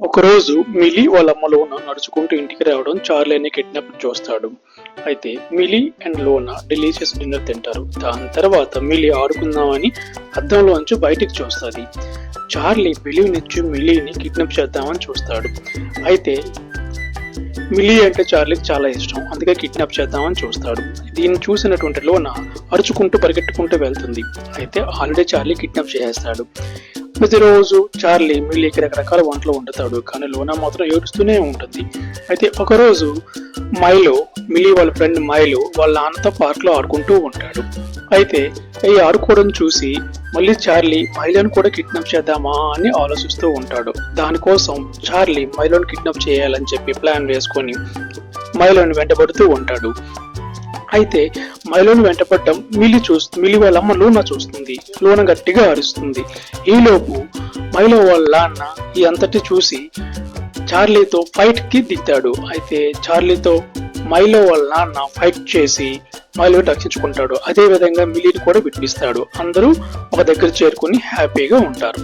ఒకరోజు మిలీ వాళ్ళ అమ్మ లోనా నడుచుకుంటూ ఇంటికి రావడం చార్లీని కిడ్నాప్ చూస్తాడు. అయితే మిలీ అండ్ లోనా డెలీషియస్ డిన్నర్ తింటారు. దాని తర్వాత మిలీ ఆడుకుందామని అద్దంలోంచి బయటికి చూస్తుంది. చార్లీ బిలీవ్నిచ్చి మిలీని కిడ్నాప్ చేద్దామని చూస్తాడు. అయితే మిలీ అంటే చార్లీకి చాలా ఇష్టం, అందుకే కిడ్నాప్ చేద్దామని చూస్తాడు. దీన్ని చూసినటువంటి లోనా అరుచుకుంటూ పరిగెట్టుకుంటూ వెళ్తుంది. అయితే ఆల్రెడీ చార్లీ కిడ్నాప్ చేసేస్తాడు. ప్రతిరోజు చార్లీ మిల్లీకి రకరకాల వంటలు వండుతాడు, కానీ లోనా మాత్రం ఏడుస్తూనే ఉంటుంది. అయితే ఒకరోజు మైలో, మిల్లీ వాళ్ళ ఫ్రెండ్ మైలో వాళ్ళ నాన్నతో పార్క్ లో ఆడుకుంటూ ఉంటాడు. అయితే ఈ ఆడుకోవడం చూసి మళ్ళీ చార్లీ మైలోని కూడా కిడ్నాప్ చేద్దామా అని ఆలోచిస్తూ ఉంటాడు. దానికోసం చార్లీ మైలోని కిడ్నాప్ చేయాలని చెప్పి ప్లాన్ వేసుకొని మైలోని వెంటబడుతూ ఉంటాడు. అయితే మైలోని వెంటపడడం మిలి వాళ్ళ అమ్మ లూనా చూస్తుంది. లూనా గట్టిగా అరుస్తుంది. ఈలోపు మైలో వాళ్ళ నాన్న ఈ అంతటి చూసి చార్లీతో ఫైట్ కి దిగుతాడు. అయితే చార్లీతో మైలో వాళ్ళ నాన్న ఫైట్ చేసి మైలో రక్షించుకుంటాడు. అదే విధంగా మిలీని కూడా విడిపిస్తాడు. అందరూ ఒక దగ్గర చేరుకుని హ్యాపీగా ఉంటారు.